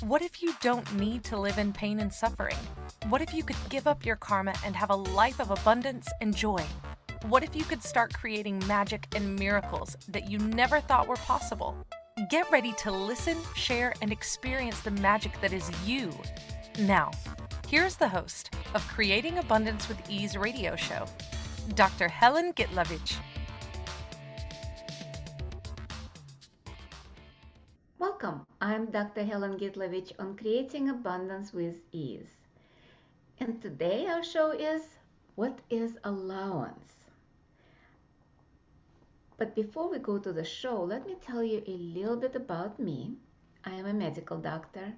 What if you don't need to live in pain and suffering? What if you could give up your karma and have a life of abundance and joy? What if you could start creating magic and miracles that you never thought were possible? Get ready to listen, share, and experience the magic that is you. Now, here's the host of Creating Abundance with Ease radio show, Dr. Helen Gitlevich. Welcome, I'm Dr. Helen Gitlevich on Creating Abundance with Ease. And today our show is What is Allowance? But before we go to the show, let me tell you a little bit about me. I am a medical doctor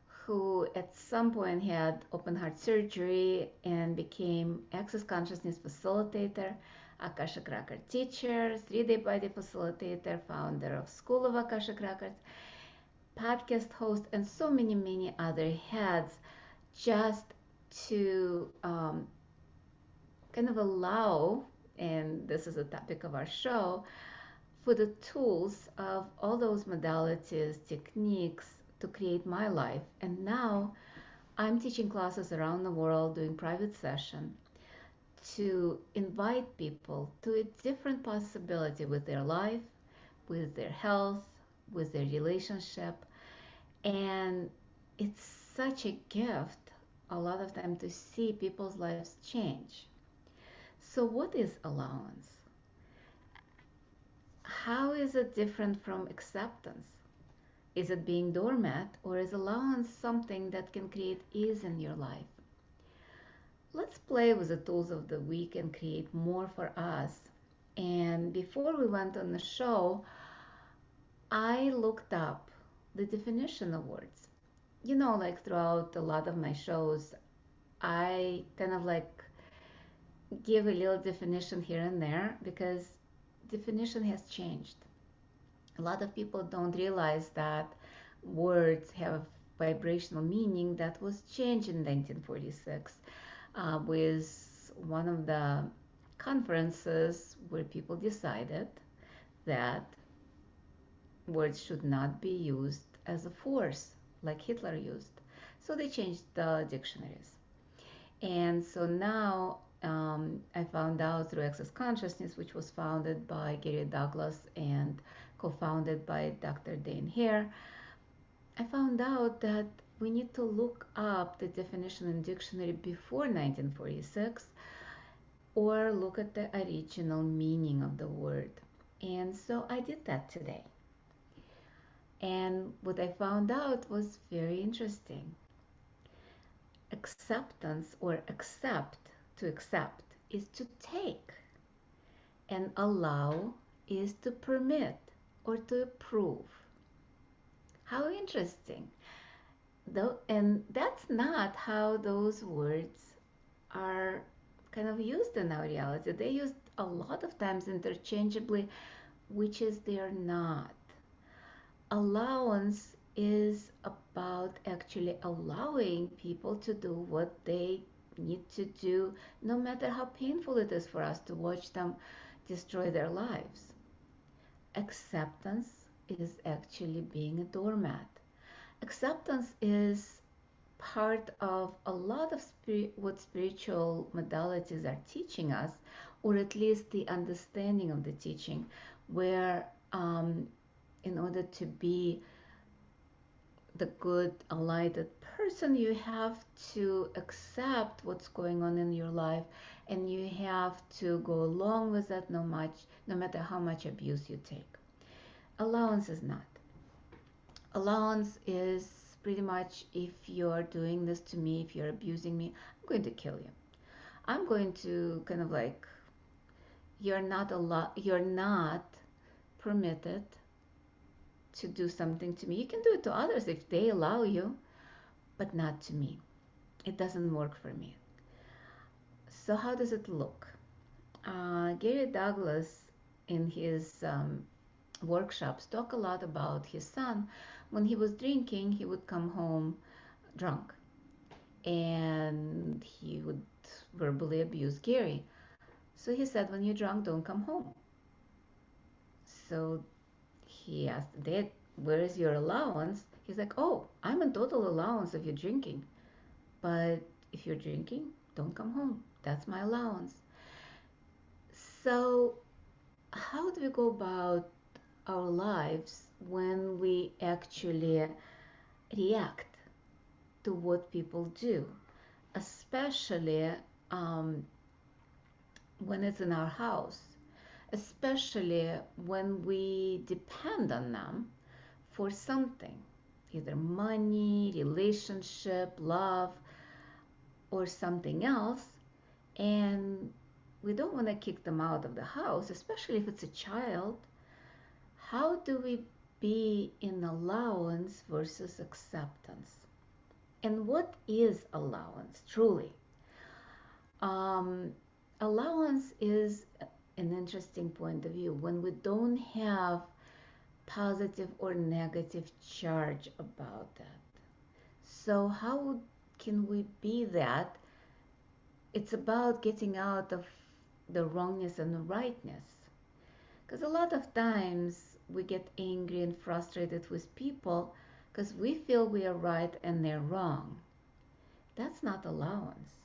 who at some point had open heart surgery and became Access Consciousness Facilitator, Akashic Record teacher, 3-day body facilitator, founder of School of Akashic Records, podcast host, and so many other hats, just to kind of allow, and this is the topic of our show, for the tools of all those modalities, techniques to create my life. And now I'm teaching classes around the world, doing private sessions to invite people to a different possibility with their life, with their health, with their relationship. And it's such a gift a lot of time to see people's lives change. So what is allowance? How is it different from acceptance? Is it being doormat, or is allowance something that can create ease in your life? Let's play with the tools of the week and create more for us. And before we went on the show, I looked up the definition of words. You know, like throughout a lot of my shows, I kind of like give a little definition here and there because definition has changed. A lot of people don't realize that words have vibrational meaning that was changed in 1946 with one of the conferences where people decided that words should not be used as a force like Hitler used. So they changed the dictionaries. And so now I found out through Access Consciousness, which was founded by Gary Douglas and co-founded by Dr. Dane Hare, I found out that we need to look up the definition in dictionary before 1946 or look at the original meaning of the word. And so I did that today. And what I found out was very interesting. Acceptance, or accept, to accept, is to take, and allow is to permit or to approve. How interesting. Though, and that's not how those words are kind of used in our reality. They used a lot of times interchangeably, which is they're not. Allowance is about actually allowing people to do what they need to do, no matter how painful it is for us to watch them destroy their lives. Acceptance is actually being a doormat. Acceptance is part of a lot of what spiritual modalities are teaching us, or at least the understanding of the teaching, where in order to be the good, enlightened person, you have to accept what's going on in your life, and you have to go along with that no matter how much abuse you take. Allowance is not. Allowance is pretty much, if you're doing this to me, if you're abusing me, I'm going to kill you. I'm going to kind of like, you're not permitted to do something to me. You can do it to others if they allow you, but not to me. It doesn't work for me. So how does it look? Gary Douglas in his workshops talk a lot about his son. When he was drinking, he would come home drunk and he would verbally abuse Gary. So he said, when you're drunk, don't come home. So he asked the dad, where is your allowance? He's like, oh, I'm in total allowance if you're drinking. But if you're drinking, don't come home. That's my allowance. So, how do we go about our lives when we actually react to what people do, especially um, when it's in our house, especially when we depend on them for something, either money, relationship, love, or something else, and we don't want to kick them out of the house, especially if it's a child. How do we be in allowance versus acceptance? And what is allowance truly? Um, Allowance is an interesting point of view when we don't have positive or negative charge about that. So, how can we be that? It's about getting out of the wrongness and the rightness. Because a lot of times we get angry and frustrated with people because we feel we are right and they're wrong. That's not allowance.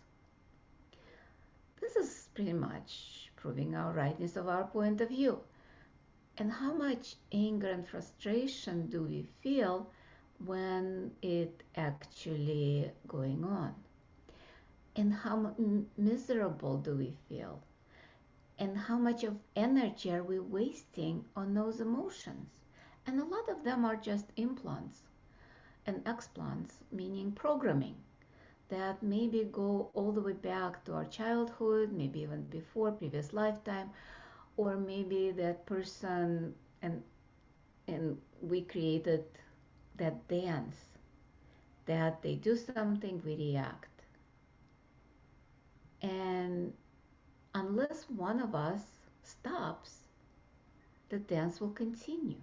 This is pretty much proving our rightness of our point of view. And how much anger and frustration do we feel when it actually going on? And how miserable do we feel? And how much of energy are we wasting on those emotions? And a lot of them are just implants and explants, meaning programming, that maybe go all the way back to our childhood, maybe even before previous lifetime, or maybe that person and we created that dance that they do something, we react. And unless one of us stops, the dance will continue.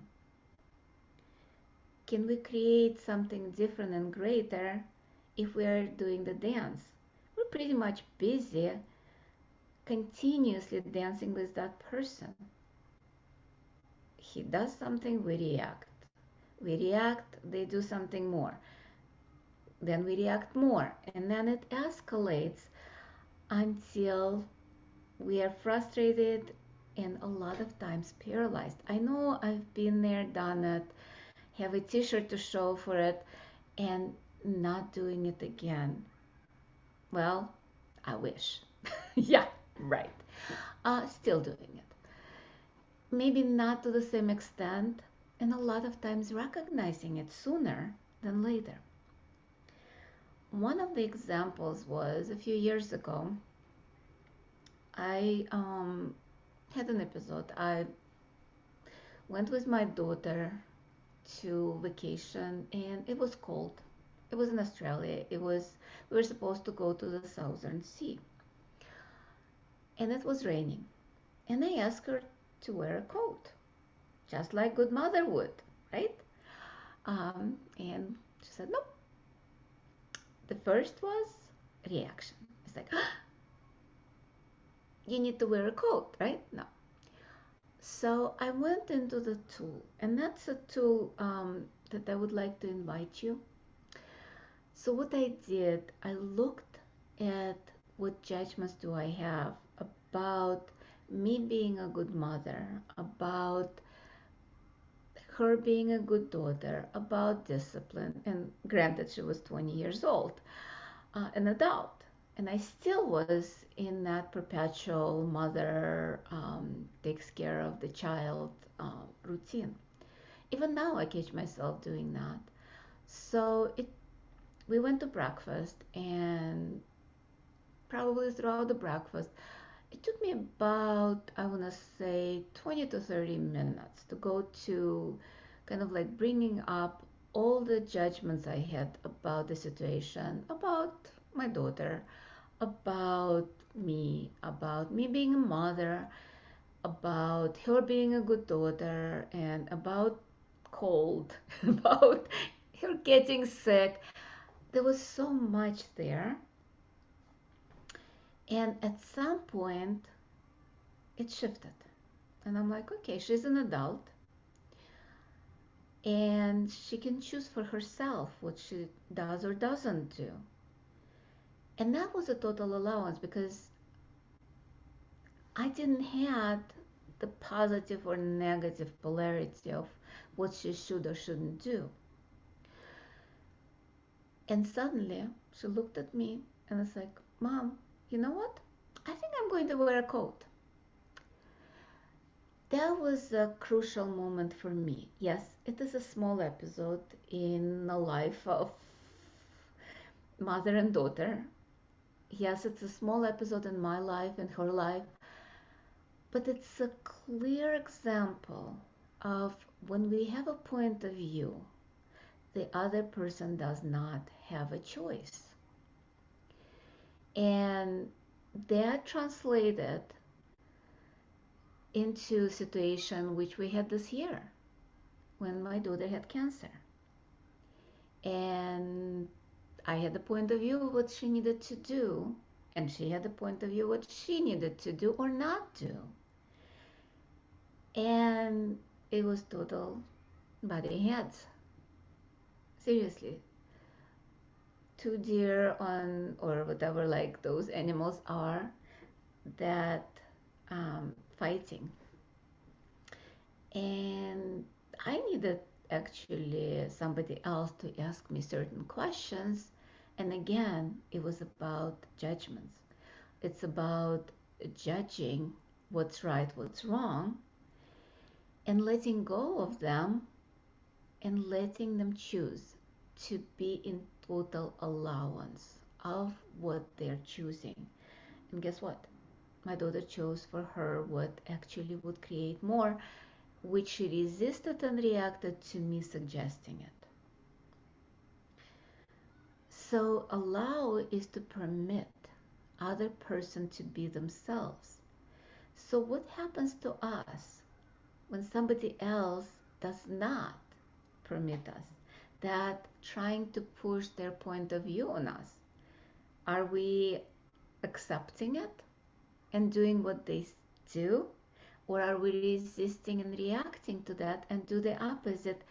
Can we create something different and greater if we are doing the dance? We're pretty much busy continuously dancing with that person. He does something, we react. We react, they do something more. Then we react more. And then it escalates until we are frustrated and a lot of times paralyzed. I know I've been there, done it, have a t-shirt to show for it, and not doing it again. Well, I wish. Yeah, right. Still doing it. Maybe not to the same extent, and a lot of times recognizing it sooner than later. One of the examples was a few years ago. I had an episode. I went with my daughter to vacation, and it was cold. It was in Australia. We were supposed to go to the Southern Sea, and it was raining. And I asked her to wear a coat, just like good mother would, right? And she said no. The first was reaction. It's like, you need to wear a coat, right? No. So I went into the tool, and that's a tool that I would like to invite you. So what I did, I looked at what judgments do I have about me being a good mother, about her being a good daughter, about discipline. And granted, she was 20 years old, an adult. And I still was in that perpetual mother takes care of the child routine. Even now, I catch myself doing that. So we went to breakfast, and probably throughout the breakfast, it took me about, I want to say, 20 to 30 minutes to go to kind of like bringing up all the judgments I had about the situation, about my daughter, about me being a mother, about her being a good daughter, and about cold, about her getting sick. There was so much there. And at some point, it shifted. And I'm like, okay, she's an adult. And she can choose for herself what she does or doesn't do. And that was a total allowance, because I didn't have the positive or negative polarity of what she should or shouldn't do. And suddenly she looked at me and was like, Mom, you know what? I think I'm going to wear a coat. That was a crucial moment for me. Yes, it is a small episode in the life of mother and daughter. Yes, it's a small episode in my life and her life, but it's a clear example of when we have a point of view, the other person does not have a choice. And that translated into a situation which we had this year when my daughter had cancer. And I had a point of view of what she needed to do, and she had a point of view what she needed to do or not do. And it was total butting heads. Seriously. Two deer on, or whatever, like those animals are, that fighting. And I needed actually somebody else to ask me certain questions. And again, it was about judgments. It's about judging what's right, what's wrong, and letting go of them and letting them choose to be in total allowance of what they're choosing. And guess what? My daughter chose for her what actually would create more, which she resisted and reacted to me suggesting it. So allow is to permit other person to be themselves. So what happens to us when somebody else does not permit us, that trying to push their point of view on us? Are we accepting it and doing what they do? Or are we resisting and reacting to that and do the opposite,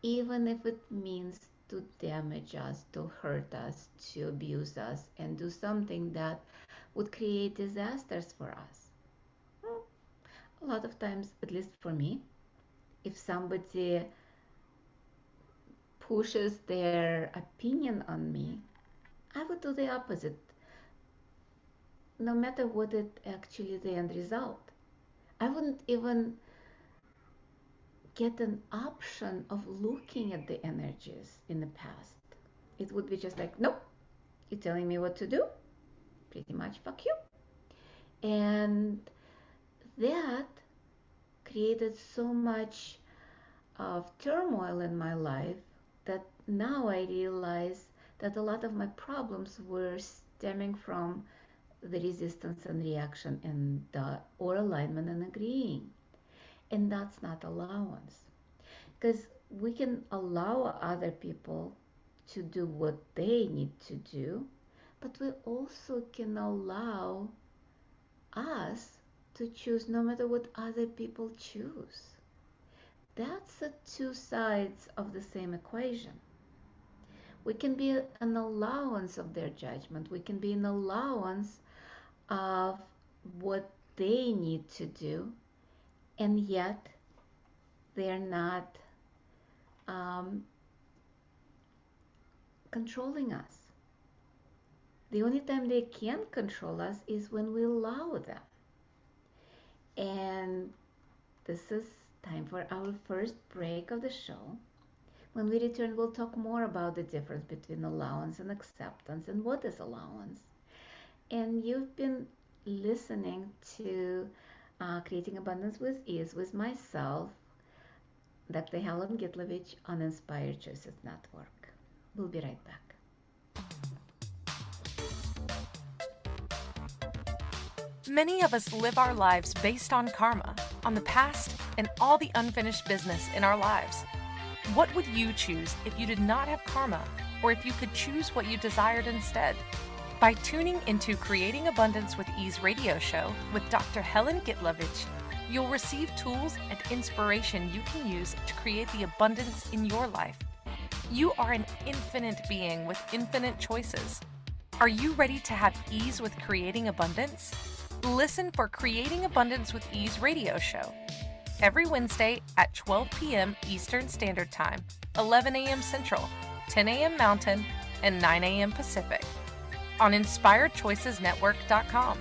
even if it means to damage us, to hurt us, to abuse us, and do something that would create disasters for us? A lot of times, at least for me, if somebody pushes their opinion on me, I would do the opposite, no matter what it actually the end result. I wouldn't even get an option of looking at the energies in the past. It would be just like, nope, you're telling me what to do? Pretty much, fuck you. And that created so much of turmoil in my life that now I realize that a lot of my problems were stemming from the resistance and reaction and or alignment and agreeing. And that's not allowance, because we can allow other people to do what they need to do, but we also can allow us to choose no matter what other people choose. That's the two sides of the same equation. We can be an allowance of their judgment. We can be an allowance of what they need to do, and yet they're not controlling us. The only time they can control us is when we allow them. And this is time for our first break of the show. When we return, we'll talk more about the difference between allowance and acceptance and what is allowance. And you've been listening to Creating Abundance with Ease with myself, Dr. Helen Gitlevich, on Inspired Choices Network. We'll be right back. Many of us live our lives based on karma, on the past, and all the unfinished business in our lives. What would you choose if you did not have karma, or if you could choose what you desired instead? By tuning into Creating Abundance with Ease radio show with Dr. Helen Gitlevich, You'll receive tools and inspiration you can use to create the abundance in your life. You are an infinite being with infinite choices. Are you ready to have ease with creating abundance? Listen for Creating Abundance with Ease radio show every Wednesday at 12 p.m. Eastern Standard Time, 11 a.m. Central, 10 a.m. Mountain, and 9 a.m. Pacific on InspiredChoicesNetwork.com.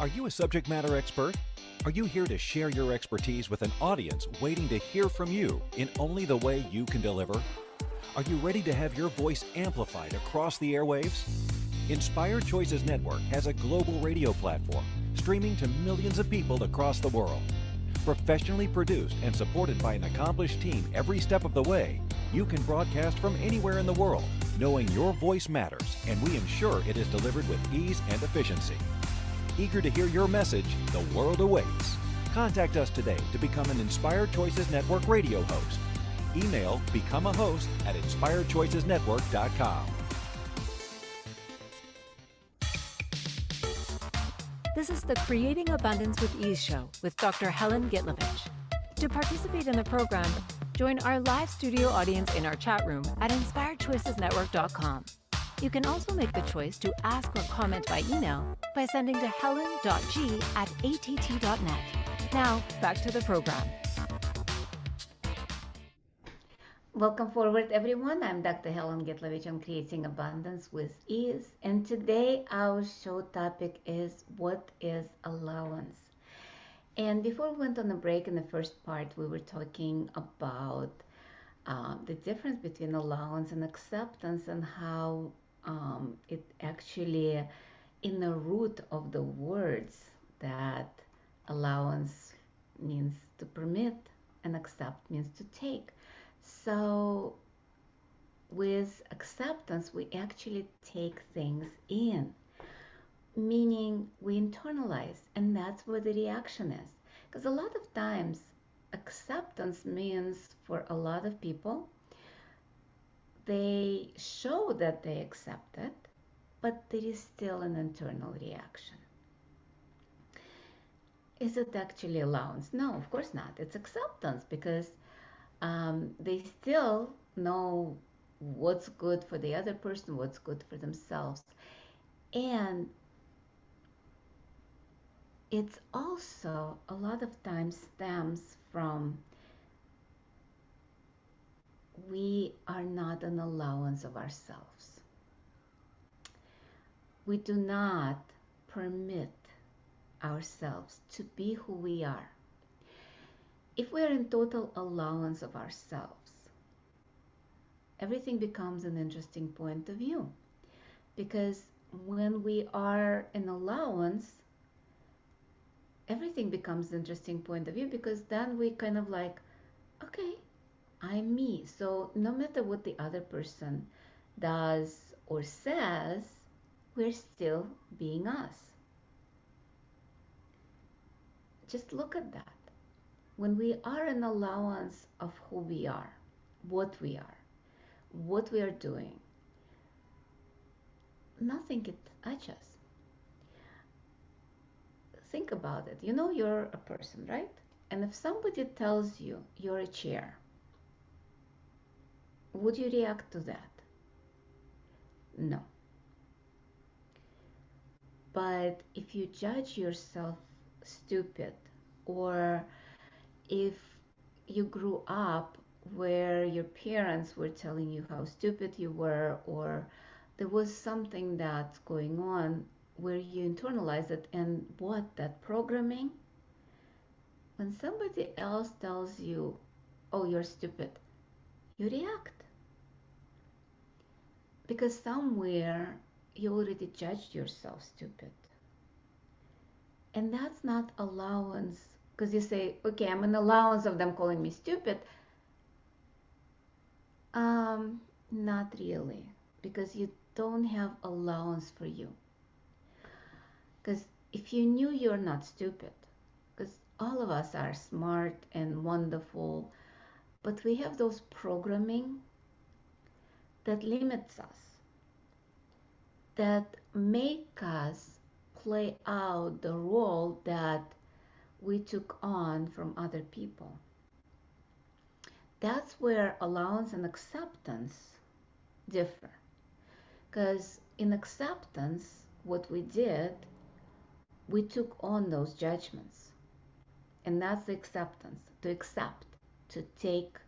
Are you a subject matter expert? Are you here to share your expertise with an audience waiting to hear from you in only the way you can deliver? Are you ready to have your voice amplified across the airwaves? Inspired Choices Network has a global radio platform streaming to millions of people across the world. Professionally produced and supported by an accomplished team every step of the way, you can broadcast from anywhere in the world, knowing your voice matters, and we ensure it is delivered with ease and efficiency. Eager to hear your message, the world awaits. Contact us today to become an Inspired Choices Network radio host. Email becomeahost@inspiredchoicesnetwork.com. This is the Creating Abundance with Ease show with Dr. Helen Gitlevich. To participate in the program, join our live studio audience in our chat room at inspiredchoicesnetwork.com. You can also make the choice to ask or comment by email by sending to helen.g@att.net. Now, back to the program. Welcome forward, everyone. I'm Dr. Helen Gitlevich on Creating Abundance with Ease. And today our show topic is, what is allowance? And before we went on a break in the first part, we were talking about the difference between allowance and acceptance, and how it actually, in the root of the words, that allowance means to permit and accept means to take. So with acceptance, we actually take things in, meaning we internalize, and that's where the reaction is. Because a lot of times, acceptance means, for a lot of people, they show that they accept it, but there is still an internal reaction. Is it actually allowance? No, of course not. It's acceptance, because they still know what's good for the other person, what's good for themselves. And it's also a lot of times stems from, we are not an allowance of ourselves. We do not permit ourselves to be who we are. If we are in total allowance of ourselves, everything becomes an interesting point of view. Because when we are in allowance, everything becomes an interesting point of view, because then we kind of like, okay, I'm me. So no matter what the other person does or says, we're still being us. Just look at that. When we are in allowance of who we are, what we are doing, nothing can touch us. Think about it. You know you're a person, right? And if somebody tells you you're a chair, would you react to that? No. But if you judge yourself stupid, or if you grew up where your parents were telling you how stupid you were, or there was something that's going on where you internalize it and what that programming, when somebody else tells you, oh, you're stupid, you react, because somewhere you already judged yourself stupid. And that's not allowance, because you say, okay, I'm an allowance of them calling me stupid. Not really, because you don't have allowance for you. Because if you knew you're not stupid, because all of us are smart and wonderful, but we have those programming that limits us, that make us play out the role that we took on from other people. That's where allowance and acceptance differ. Because in acceptance, what we did, we took on those judgments. And that's the acceptance, to accept, to take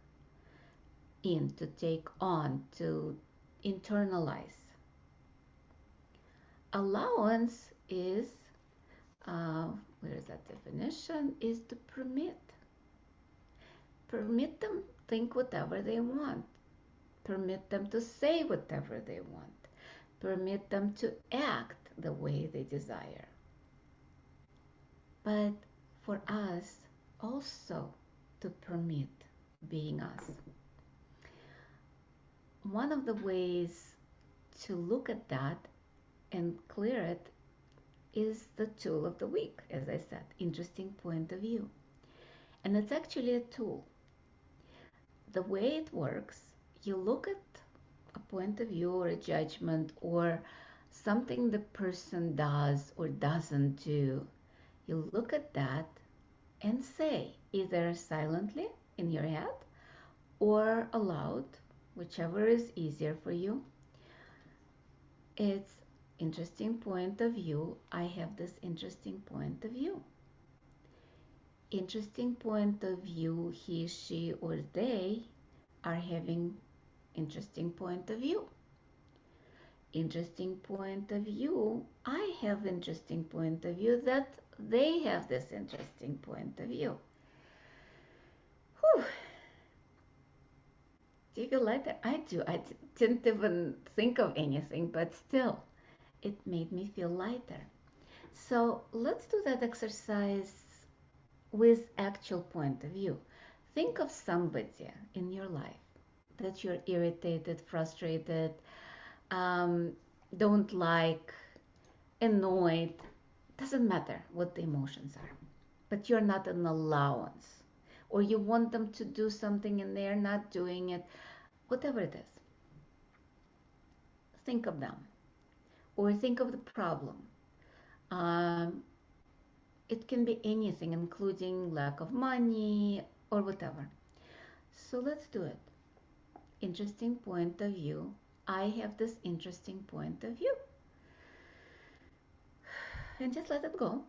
in, to take on, to internalize. Allowance is, where is that definition? Is to permit. Permit them think whatever they want. Permit them to say whatever they want. Permit them to act the way they desire. But for us also to permit being us. One of the ways to look at that and clear it is the tool of the week, as I said, interesting point of view. And it's actually a tool. The way it works, you look at a point of view or a judgment or something the person does or doesn't do. You look at that and say, either silently in your head or aloud, whichever is easier for you. It's interesting point of view. I have this interesting point of view. Interesting point of view, he, she, or they are having interesting point of view. Interesting point of view, I have interesting point of view that they have this interesting point of view. Whew. Do you feel lighter? I do. I didn't even think of anything, but still, it made me feel lighter. So let's do that exercise with actual point of view. Think of somebody in your life that you're irritated, frustrated, don't like, annoyed. Doesn't matter what the emotions are, but you're not an allowance, or you want them to do something and they're not doing it, whatever it is. Think of them, or think of the problem. It can be anything, including lack of money or whatever. So let's do it. Interesting point of view. I have this interesting point of view. And just let it go.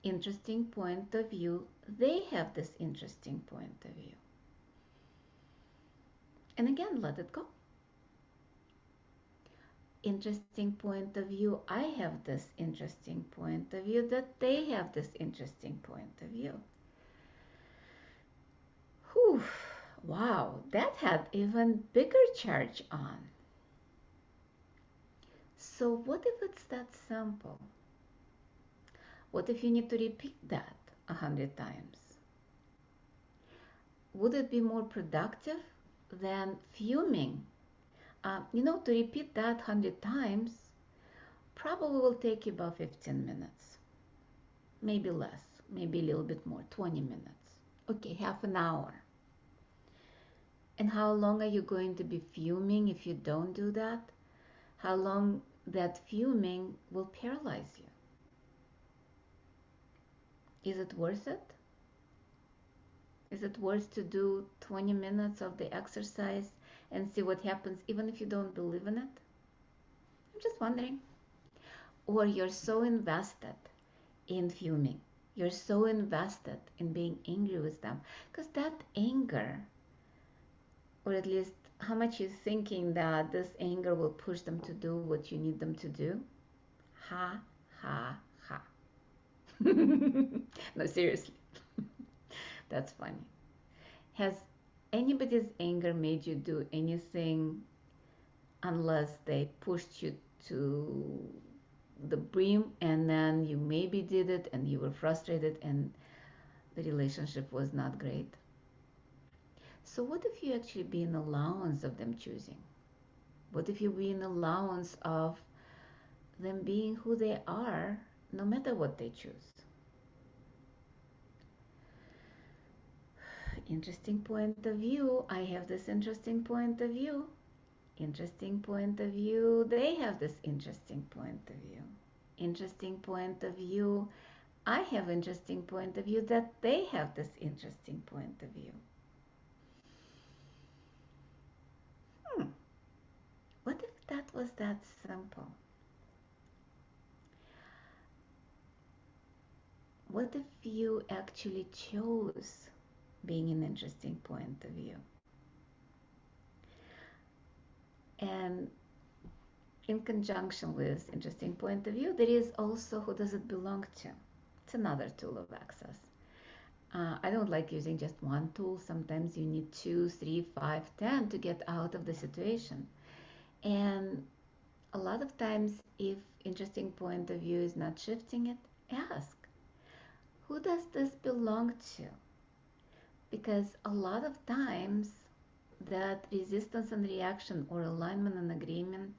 Interesting point of view. They have this interesting point of view. And again, let it go. Interesting point of view. I have this interesting point of view that they have this interesting point of view. Whew. Wow, that had even bigger charge on. So what if it's that simple? What if you need to repeat that 100 times? Would it be more productive than fuming? To repeat that 100 times probably will take you about 15 minutes. Maybe less, maybe a little bit more, 20 minutes. Okay, half an hour. And how long are you going to be fuming if you don't do that? How long that fuming will paralyze you? Is it worth it? Is it worth to do 20 minutes of the exercise and see what happens even if you don't believe in it? I'm just wondering. Or you're so invested in fuming. You're so invested in being angry with them. Because that anger, or at least how much you're thinking that this anger will push them to do what you need them to do. Ha, ha, ha. No, seriously. That's funny. Has anybody's anger made you do anything unless they pushed you to the brim and then you maybe did it and you were frustrated and the relationship was not great? So what if you actually be an allowance of them choosing? What if you be an allowance of them being who they are no matter what they choose? Interesting point of view. I have this interesting point of view. Interesting point of view. They have this interesting point of view. Interesting point of view. I have interesting point of view that they have this interesting point of view. What if that was that simple? What if you actually chose being an interesting point of view? And in conjunction with interesting point of view, there is also who does it belong to. It's another tool of access. I don't like using just one tool. Sometimes you need 2, 3, 5, 10 to get out of the situation. And a lot of times, if interesting point of view is not shifting it, ask, who does this belong to? Because a lot of times that resistance and reaction or alignment and agreement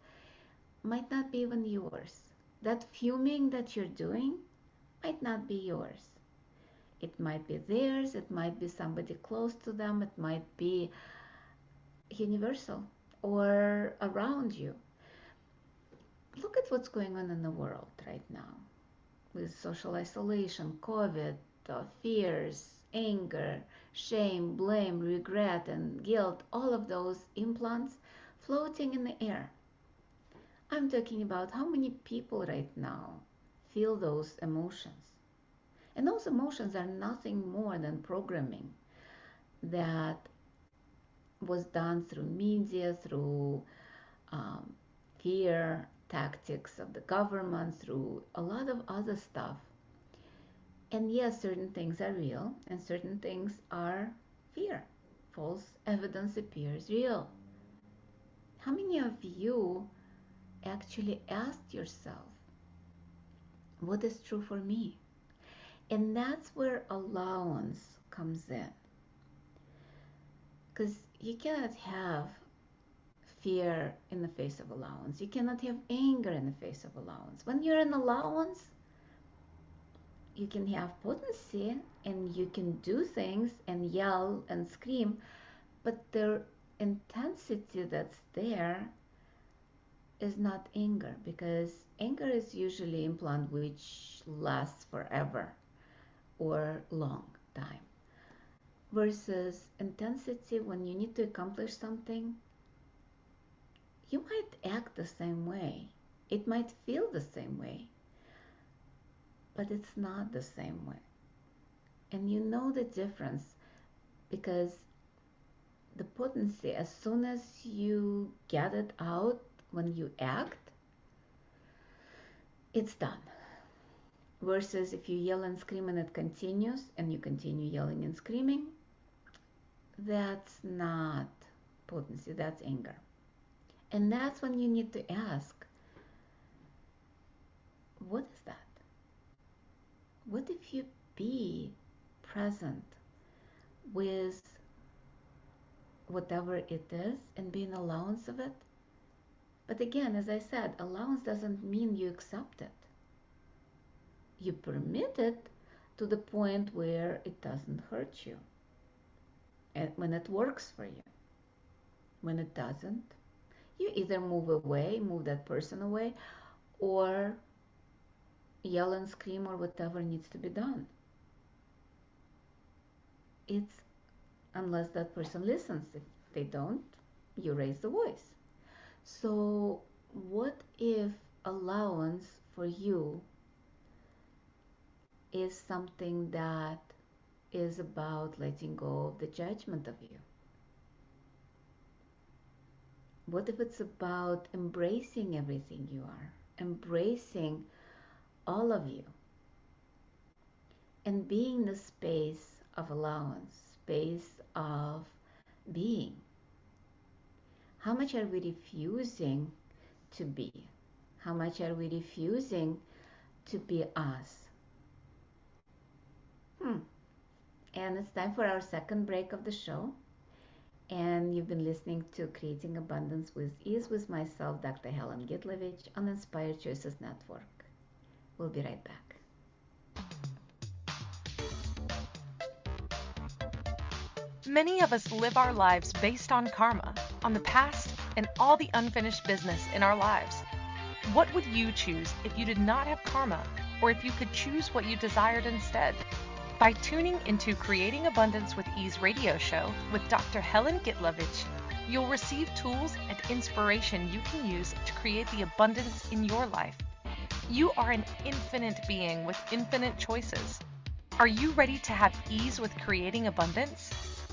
might not be even yours. That fuming that you're doing might not be yours. It might be theirs, it might be somebody close to them, it might be universal or around you. Look at what's going on in the world right now with social isolation, COVID, fears, anger, shame, blame, regret, and guilt, all of those implants floating in the air. I'm talking about how many people right now feel those emotions. And those emotions are nothing more than programming that was done through media, through fear tactics of the government, through a lot of other stuff. And yes, certain things are real and certain things are fear. False evidence appears real. How many of you actually asked yourself, what is true for me? And that's where allowance comes in. Because you cannot have fear in the face of allowance. You cannot have anger in the face of allowance. When you're in allowance, you can have potency and you can do things and yell and scream, but the intensity that's there is not anger, because anger is usually implant which lasts forever or long time, versus intensity when you need to accomplish something. You might act the same way, it might feel the same way, but it's not the same way. And you know the difference because the potency, as soon as you get it out, when you act, it's done. Versus if you yell and scream and it continues and you continue yelling and screaming, that's not potency, that's anger. And that's when you need to ask, what is that? What if you be present with whatever it is and be in allowance of it? But again, as I said, allowance doesn't mean you accept it. You permit it to the point where it doesn't hurt you. And when it works for you. When it doesn't, you either move away, move that person away, or yell and scream or whatever needs to be done. It's unless that person listens. If they don't, you raise the voice. So what if allowance for you is something that is about letting go of the judgment of you? What if it's about embracing everything you are, embracing all of you, and being the space of allowance, space of being? How much are we refusing to be? How much are we refusing to be us? And it's time for our second break of the show. And you've been listening to Creating Abundance with Ease with myself, Dr. Helen Gitlevich, on Inspired Choices Network. We'll be right back. Many of us live our lives based on karma, on the past and all the unfinished business in our lives. What would you choose if you did not have karma, or if you could choose what you desired instead? By tuning into Creating Abundance with Ease radio show with Dr. Helen Gitlevich, you'll receive tools and inspiration you can use to create the abundance in your life. You are an infinite being with infinite choices. Are you ready to have ease with creating abundance?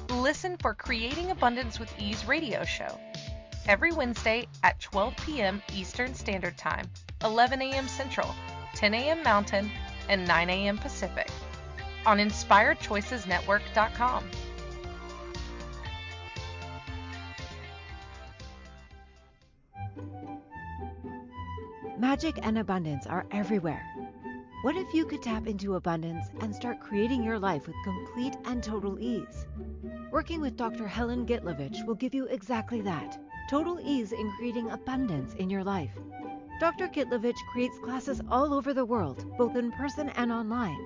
Listen for Creating Abundance with Ease radio show every Wednesday at 12 p.m. Eastern Standard Time, 11 a.m. Central, 10 a.m. Mountain, and 9 a.m. Pacific on InspiredChoicesNetwork.com. Magic and abundance are everywhere. What if you could tap into abundance and start creating your life with complete and total ease? Working with Dr. Helen Gitlevich will give you exactly that, total ease in creating abundance in your life. Dr. Gitlevich creates classes all over the world, both in person and online.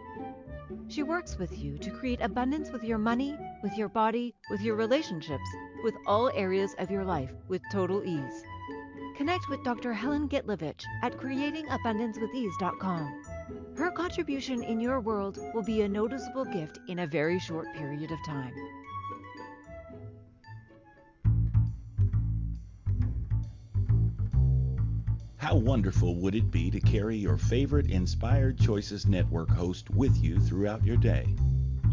She works with you to create abundance with your money, with your body, with your relationships, with all areas of your life with total ease. Connect with Dr. Helen Gitlevich at creatingabundancewithease.com. Her contribution in your world will be a noticeable gift in a very short period of time. How wonderful would it be to carry your favorite Inspired Choices Network host with you throughout your day?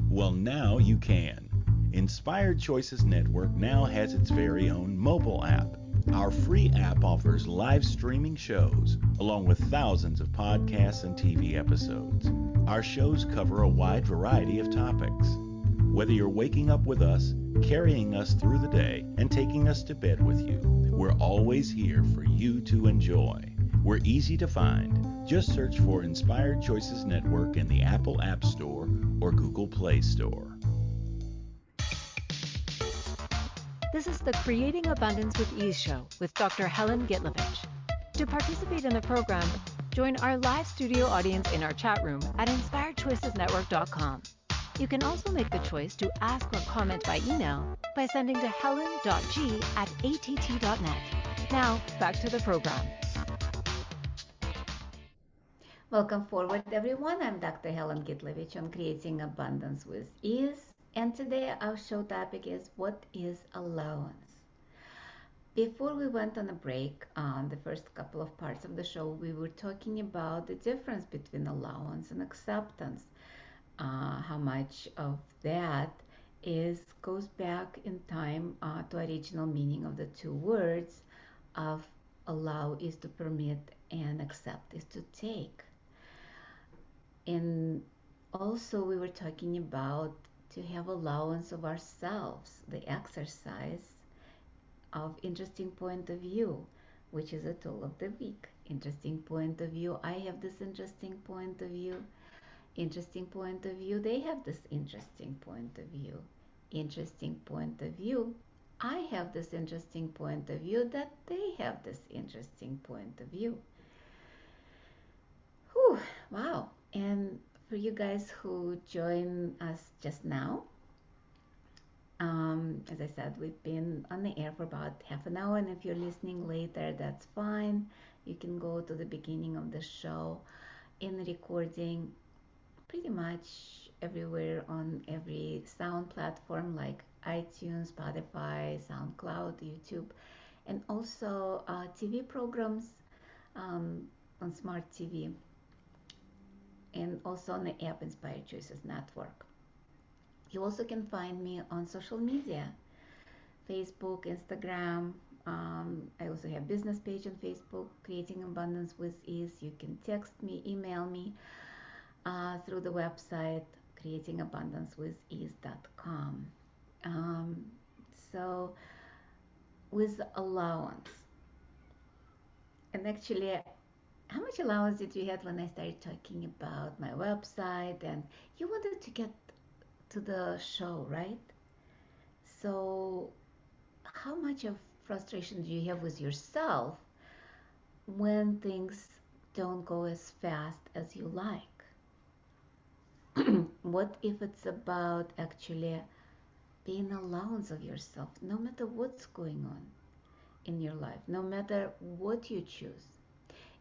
Well, now you can. Inspired Choices Network now has its very own mobile app. Our free app offers live streaming shows, along with thousands of podcasts and TV episodes. Our shows cover a wide variety of topics. Whether you're waking up with us, carrying us through the day, and taking us to bed with you, we're always here for you to enjoy. We're easy to find. Just search for Inspired Choices Network in the Apple App Store or Google Play Store. This is the Creating Abundance with Ease show with Dr. Helen Gitlevich. To participate in the program, join our live studio audience in our chat room at InspiredChoicesNetwork.com. You can also make the choice to ask or comment by email by sending to helen.g@att.net. Now, back to the program. Welcome forward, everyone. I'm Dr. Helen Gitlevich on Creating Abundance with Ease. And today our show topic is, what is allowance? Before we went on a break, on the first couple of parts of the show, we were talking about the difference between allowance and acceptance. How much of that goes back in time to original meaning of the two words of allow is to permit and accept is to take. And also we were talking about to have allowance of ourselves, the exercise of interesting point of view, which is a tool of the week. Interesting point of view. I have this interesting point of view. Interesting point of view. They have this interesting point of view. Interesting point of view. I have this interesting point of view that they have this interesting point of view. Whew, wow. And for you guys who join us just now, as I said, we've been on the air for about half an hour, and if you're listening later, that's fine. You can go to the beginning of the show in the recording pretty much everywhere on every sound platform like iTunes, Spotify, SoundCloud, YouTube, and also TV programs on Smart TV, and also on the app Inspired Choices Network. You also can find me on social media, Facebook, Instagram. I also have a business page on Facebook, Creating Abundance with Ease. You can text me, email me through the website, creatingabundancewithease.com. So with allowance, and actually, how much allowance did you have when I started talking about my website? And you wanted to get to the show, right? So how much of frustration do you have with yourself when things don't go as fast as you like? What if it's about actually being allowance of yourself, no matter what's going on? in your life, no matter what you choose.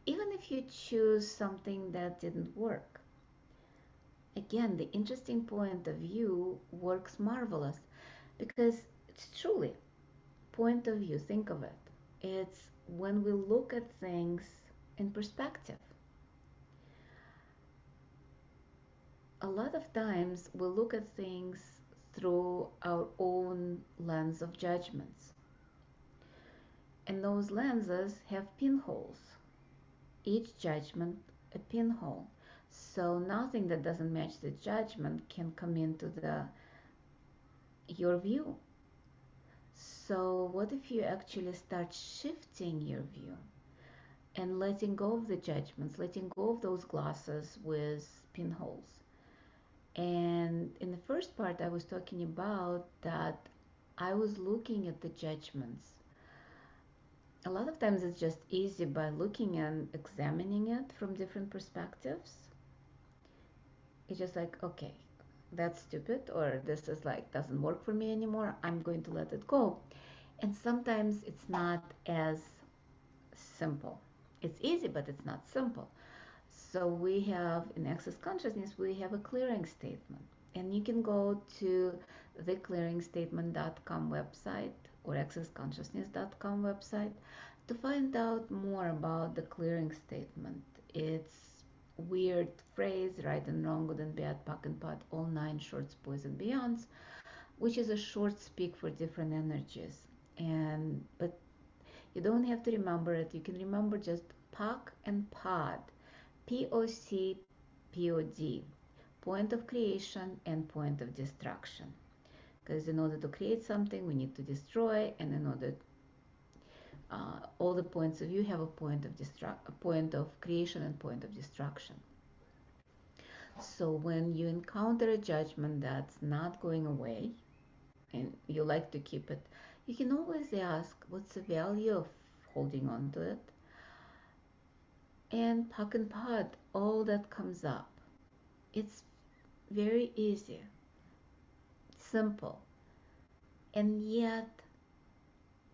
Even if you choose something that didn't work. Again, the interesting point of view works marvelous because it's truly point of view. Think of it. It's when we look at things in perspective. A lot of times we look at things through our own lens of judgments. And those lenses have pinholes. Each judgment a pinhole. So nothing that doesn't match the judgment can come into your view. So what if you actually start shifting your view and letting go of the judgments, letting go of those glasses with pinholes? And in the first part, I was talking about that I was looking at the judgments. A lot of times it's just easy by looking and examining it from different perspectives. It's just like, okay, that's stupid, or this is like doesn't work for me anymore. I'm going to let it go. And sometimes it's not as simple. It's easy, but it's not simple. So we have in Access Consciousness, we have a clearing statement. And you can go to the clearingstatement.com website or accessconsciousness.com website to find out more about the clearing statement. It's weird phrase, right and wrong, good and bad, POC and POD, all nine shorts, boys and beyonds, which is a short speak for different energies. But you don't have to remember it. You can remember just POC and POD, POC, POD, point of creation and point of destruction. Because in order to create something, we need to destroy, and in order all the points of view have a point of creation and point of destruction. So when you encounter a judgment that's not going away and you like to keep it, you can always ask, what's the value of holding on to it? And POC and POD, all that comes up. It's very easy, simple, and yet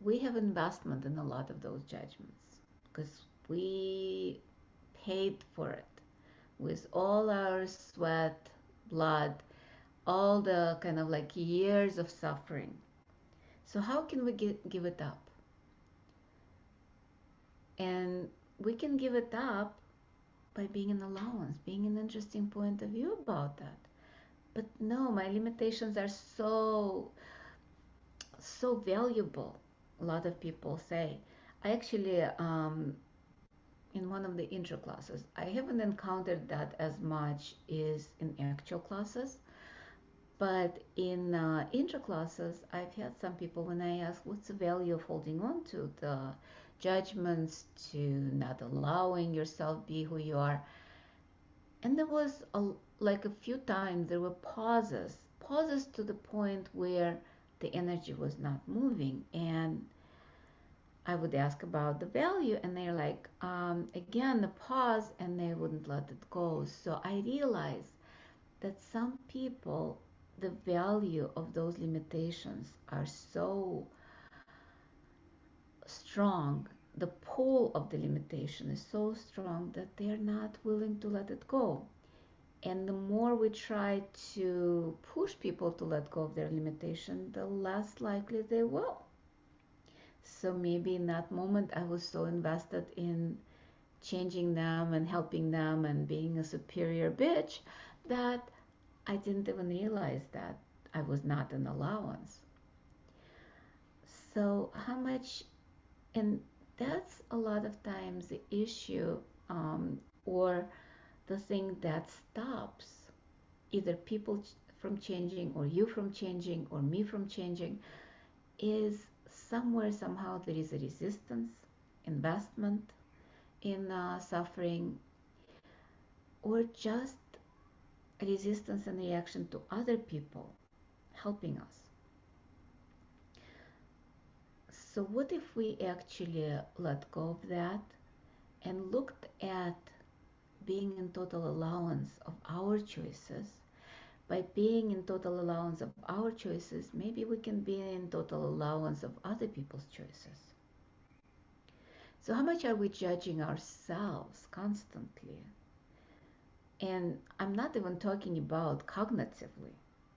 we have investment in a lot of those judgments because we paid for it with all our sweat, blood, all the kind of like years of suffering. So how can we give it up? And we can give it up by being an allowance, being an interesting point of view about that. But no, my limitations are so valuable. A lot of people say. I actually, in one of the intro classes, I haven't encountered that as much as in actual classes. But in intro classes, I've had some people when I ask, what's the value of holding on to the judgments, to not allowing yourself be who you are? And there was like a few times there were pauses to the point where the energy was not moving, and I would ask about the value, and they're like, again, the pause, and they wouldn't let it go. So I realized that some people, the value of those limitations are so strong, the pull of the limitation is so strong that they're not willing to let it go. And the more we try to push people to let go of their limitation, the less likely they will. So maybe in that moment I was so invested in changing them and helping them and being a superior bitch that I didn't even realize that I was not an allowance. So how much, and that's a lot of times the issue, or the thing that stops either people from changing, or you from changing, or me from changing, is somewhere, somehow there is a resistance, investment in suffering, or just a resistance and reaction to other people helping us. So what if we actually let go of that and looked at being in total allowance of our choices? By being in total allowance of our choices, maybe we can be in total allowance of other people's choices. So how much are we judging ourselves constantly? And I'm not even talking about cognitively.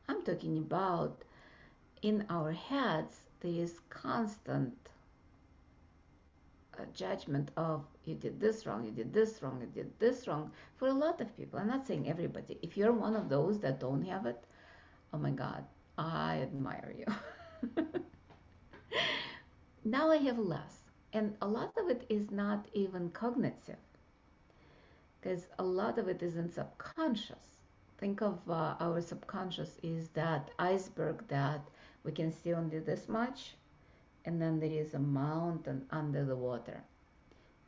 I'm talking about in our heads, there is constant judgment of you did this wrong, you did this wrong, you did this wrong for a lot of people. I'm not saying everybody. If you're one of those that don't have it, oh my God, I admire you. Now I have less. And a lot of it is not even cognitive, because a lot of it is in subconscious. Think of our subconscious is that iceberg that we can see only this much, and then there is a mountain under the water.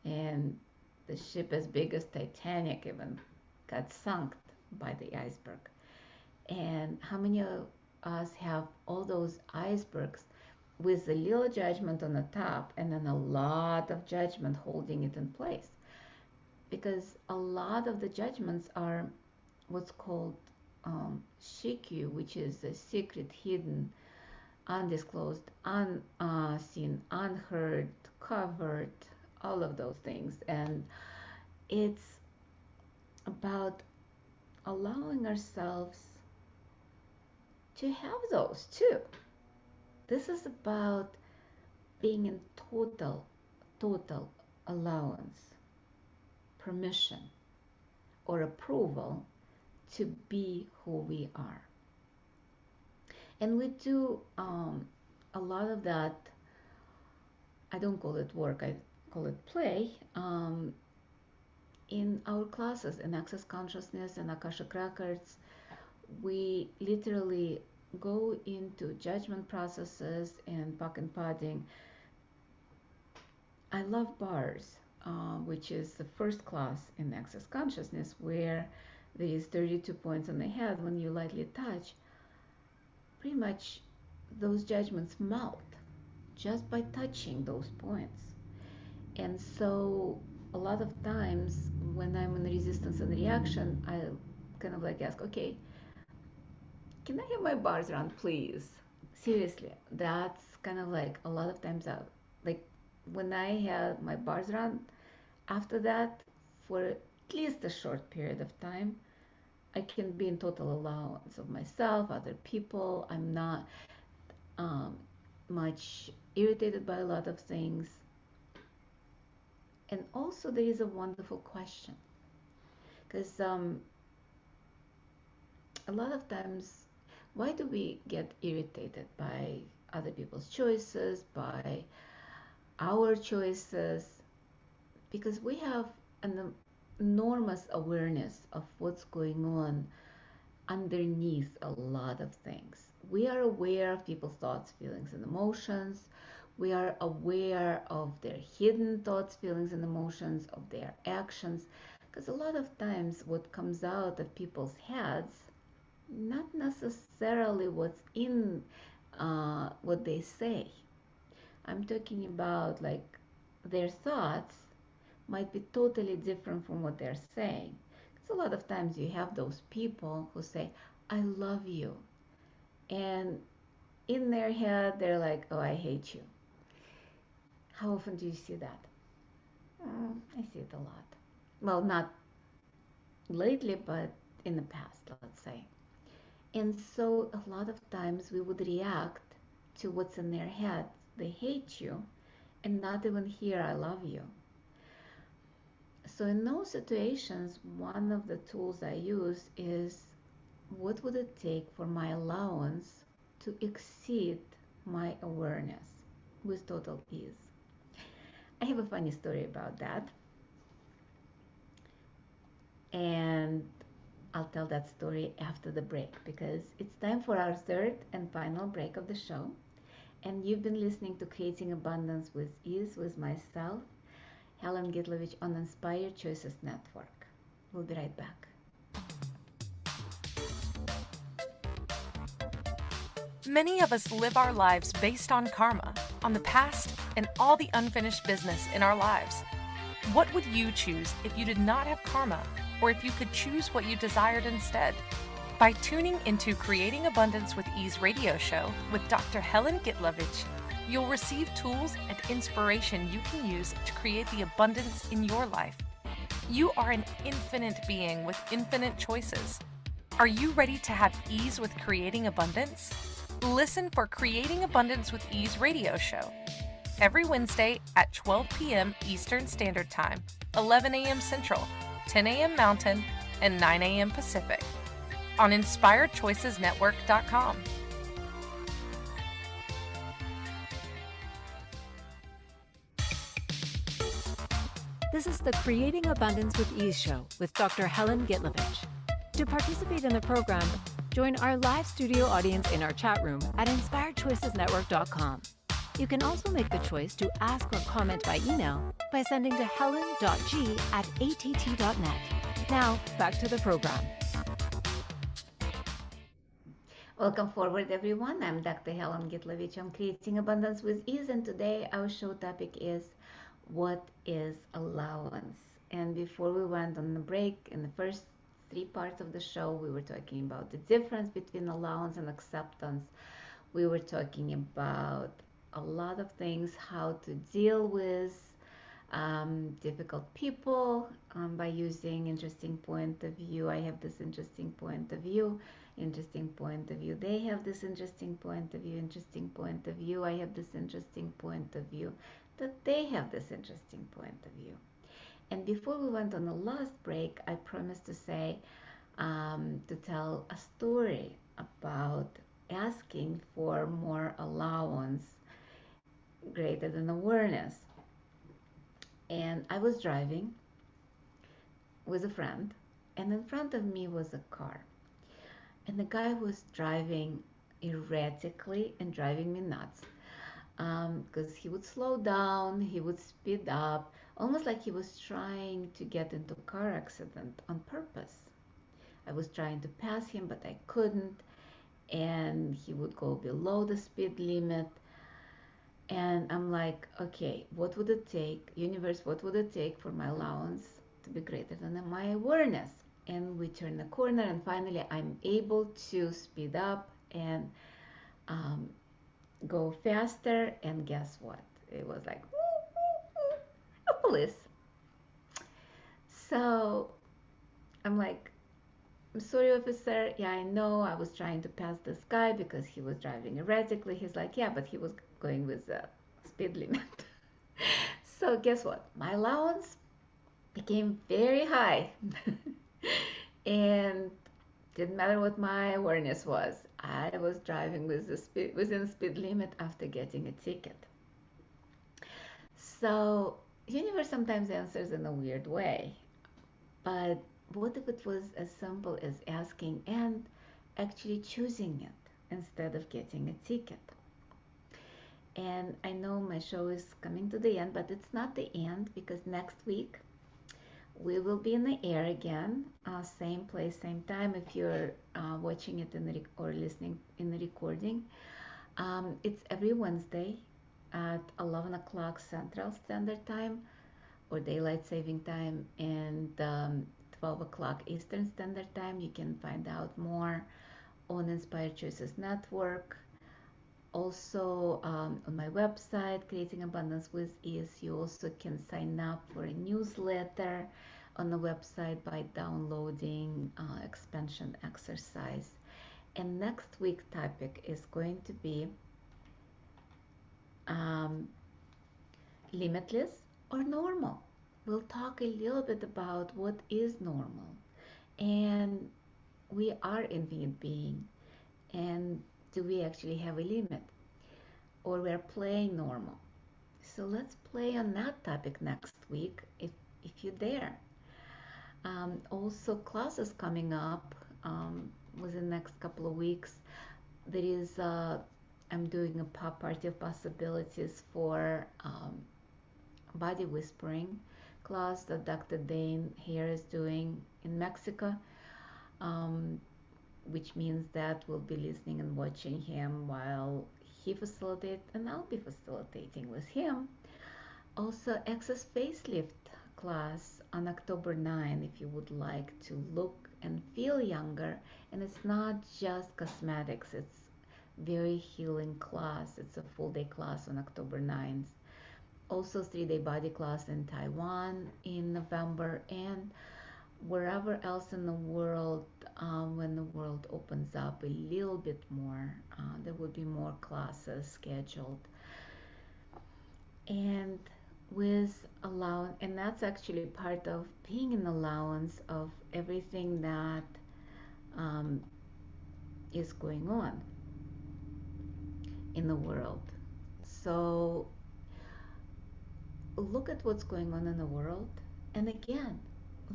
And the ship as big as Titanic even got sunk by the iceberg. And how many of us have all those icebergs with a little judgment on the top and then a lot of judgment holding it in place? Because a lot of the judgments are what's called shikyu, which is a secret, hidden, undisclosed, unseen, unheard, covered, all of those things. And it's about allowing ourselves to have those too. This is about being in total allowance, permission, or approval to be who we are. And we do a lot of that. I don't call it work, I call it play, in our classes in Access Consciousness and Akashic Records. We literally go into judgment processes and pock and padding. I love bars, which is the first class in Access Consciousness, where there is 32 points on the head. When you lightly touch, pretty much those judgments melt just by touching those points. And so a lot of times when I'm in resistance and reaction, I kind of like ask, okay, can I have my bars around, please? Seriously, that's kind of like a lot of times out. Like when I had my bars around, after that, for at least a short period of time, I can be in total allowance of myself, other people. I'm not much irritated by a lot of things. And also there is a wonderful question, because a lot of times, why do we get irritated by other people's choices, by our choices? Because we have an enormous awareness of what's going on underneath a lot of things. We are aware of people's thoughts, feelings, and emotions. We are aware of their hidden thoughts, feelings, and emotions, of their actions. Because a lot of times what comes out of people's heads, not necessarily what's in what they say. I'm talking about like their thoughts might be totally different from what they're saying. Because a lot of times you have those people who say, I love you. And in their head, they're like, oh, I hate you. How often do you see that? I see it a lot. Well, not lately, but in the past, let's say. And so a lot of times we would react to what's in their head. They hate you and not even hear I love you. So in those situations, one of the tools I use is, what would it take for my allowance to exceed my awareness with total ease? I have a funny story about that. And I'll tell that story after the break, because it's time for our third and final break of the show. And you've been listening to Creating Abundance with Ease with myself, Helen Gitlevich, on Inspired Choices Network. We'll be right back. Many of us live our lives based on karma, on the past, and all the unfinished business in our lives. What would you choose if you did not have karma, or if you could choose what you desired instead? By tuning into Creating Abundance with Ease radio show with Dr. Helen Gitlevich, You'll receive tools and inspiration you can use to create the abundance in your life. You are an infinite being with infinite choices. Are you ready to have ease with creating abundance? Listen for Creating Abundance with Ease radio show every Wednesday at 12 p.m. Eastern Standard Time, 11 a.m. Central, 10 a.m. Mountain, and 9 a.m. Pacific on InspiredChoicesNetwork.com. This is the Creating Abundance with Ease show with Dr. Helen Gitlevich. To participate in the program, join our live studio audience in our chat room at InspiredChoicesNetwork.com. You can also make the choice to ask or comment by email by sending to helen.g@att.net. Now, back to the program. Welcome forward, everyone. I'm Dr. Helen Gitlevich. I'm Creating Abundance with Ease, and today our show topic is what is allowance? And before we went on the break, in the first 3 parts of the show, we were talking about the difference between allowance and acceptance. We were talking about a lot of things, how to deal with difficult people by using interesting point of view. I have this interesting point of view, interesting point of view. They have this interesting point of view, interesting point of view. I have this interesting point of view, that they have this interesting point of view. And before we went on the last break, I promised to say, to tell a story about asking for more allowance greater than awareness. And I was driving with a friend, and in front of me was a car. And the guy was driving erratically and driving me nuts. Because he would slow down, he would speed up, almost like he was trying to get into a car accident on purpose. I was trying to pass him, but I couldn't, and he would go below the speed limit. And I'm like, okay, what would it take, universe, what would it take for my allowance to be greater than my awareness? And we turn the corner, and finally I'm able to speed up and go faster. And guess what? It was like, woo, woo, woo, a police. So I'm like, I'm sorry, officer. Yeah, I know I was trying to pass this guy because he was driving erratically. He's like, yeah, but he was going with the speed limit. So guess what? My allowance became very high. And didn't matter what my awareness was. I was driving with within the speed limit after getting a ticket. So universe sometimes answers in a weird way. But what if it was as simple as asking and actually choosing it instead of getting a ticket? And I know my show is coming to the end, but it's not the end, because next week we will be in the air again, same place, same time. If you're watching it or listening in the recording, it's every Wednesday at 11 o'clock Central Standard Time or Daylight Saving Time, and 12 o'clock Eastern Standard Time. You can find out more on Inspired Choices Network. Also on my website, Creating Abundance with Ease. You also can sign up for a newsletter on the website by downloading expansion exercise. And next week's topic is going to be limitless or normal. We'll talk a little bit about what is normal, and we are infinite being, and do we actually have a limit, or we're playing normal? So let's play on that topic next week if you dare. Also, classes coming up within the next couple of weeks. There is I'm doing a pop party of possibilities for body whispering class that Dr. Dane here is doing in Mexico, which means that we'll be listening and watching him while he facilitates, and I'll be facilitating with him. Also, Access Facelift class on October 9 if you would like to look and feel younger. And it's not just cosmetics, it's very healing class. It's a full day class on October 9th. Also 3-day body class in Taiwan in November, and wherever else in the world, when the world opens up a little bit more, there will be more classes scheduled. And with allowance, and that's actually part of being an allowance of everything that is going on in the world. So look at what's going on in the world, and again,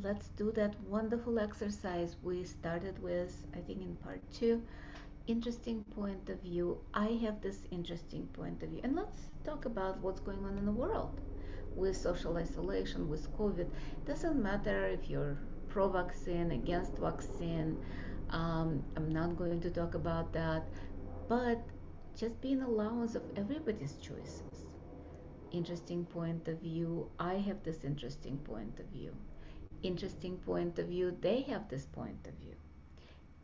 let's do that wonderful exercise we started with, I think in part 2. Interesting point of view. I have this interesting point of view, and let's talk about what's going on in the world with social isolation, with COVID. Doesn't matter if you're pro-vaccine, against vaccine. I'm not going to talk about that, but just be an allowance of everybody's choices. Interesting point of view. I have this interesting point of view. Interesting point of view. They have this point of view.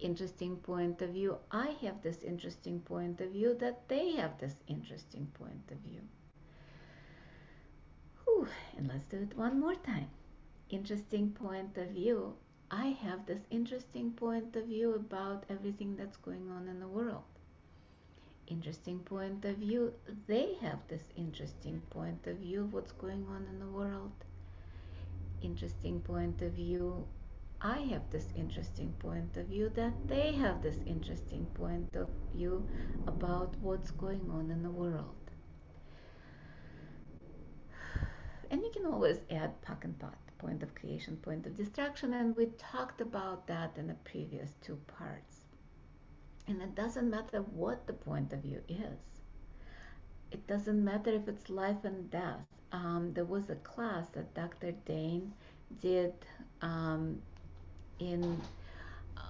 Interesting point of view. I have this interesting point of view, that they have this interesting point of view. Whew. And let's do it one more time. Interesting point of view. I have this interesting point of view about everything that's going on in the world. Interesting point of view. They have this interesting point of view of what's going on in the world. Interesting point of view. I have this interesting point of view, that they have this interesting point of view about what's going on in the world. And you can always add POC and POT, point of creation, point of destruction, and we talked about that in the previous 2 parts. And it doesn't matter what the point of view is. It doesn't matter if it's life and death. There was a class that Dr. Dane did in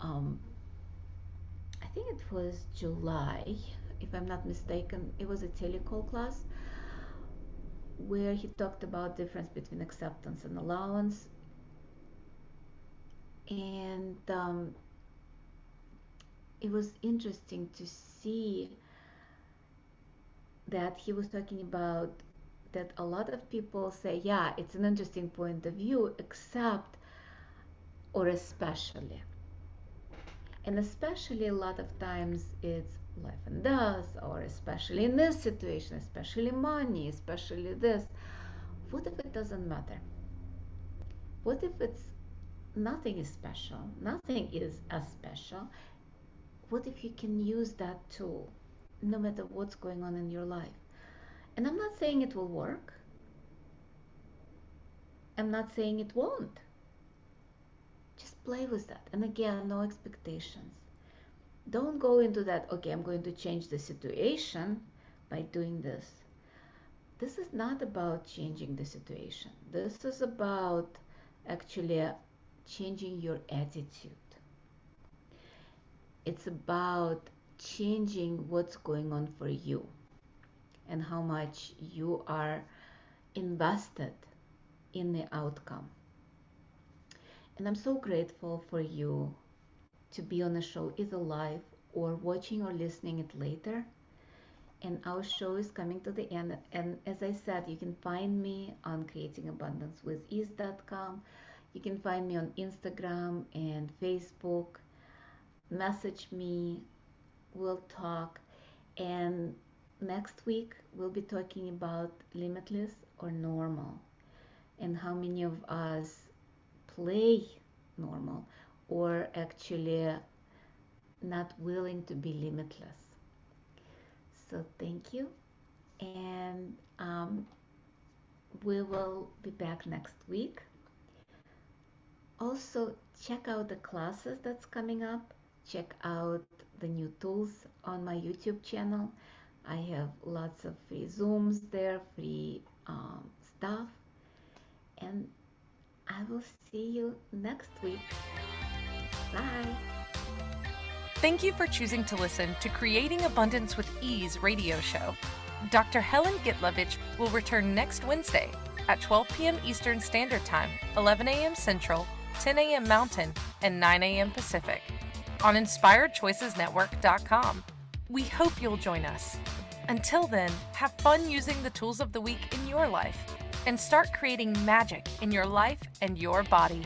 I think it was July, if I'm not mistaken. It was a telecall class where he talked about difference between acceptance and allowance, and it was interesting to see that he was talking about that a lot of people say, yeah, it's an interesting point of view, except or especially. And especially a lot of times it's life and death, or especially in this situation, especially money, especially this. What if it doesn't matter? What if it's nothing is special, nothing is as special? What if you can use that tool no matter what's going on in your life? And I'm not saying it will work. I'm not saying it won't. Just play with that. And again, no expectations. Don't go into that, okay, I'm going to change the situation by doing this. This is not about changing the situation. This is about actually changing your attitude. It's about changing what's going on for you and how much you are invested in the outcome. And I'm so grateful for you to be on the show either live or watching or listening it later. And our show is coming to the end. And as I said, you can find me on creatingabundancewithease.com. You can find me on Instagram and Facebook. Message me. We'll talk. And next week, we'll be talking about limitless or normal, and how many of us play normal or actually not willing to be limitless. So thank you, and we will be back next week. Also, check out the classes that's coming up. Check out the new tools on my YouTube channel. I have lots of free Zooms there, free stuff, and I will see you next week. Bye. Thank you for choosing to listen to Creating Abundance with Ease radio show. Dr. Helen Gitlevich will return next Wednesday at 12 p.m. Eastern Standard Time, 11 a.m. Central, 10 a.m. Mountain, and 9 a.m. Pacific on InspiredChoicesNetwork.com. We hope you'll join us. Until then, have fun using the tools of the week in your life and start creating magic in your life and your body.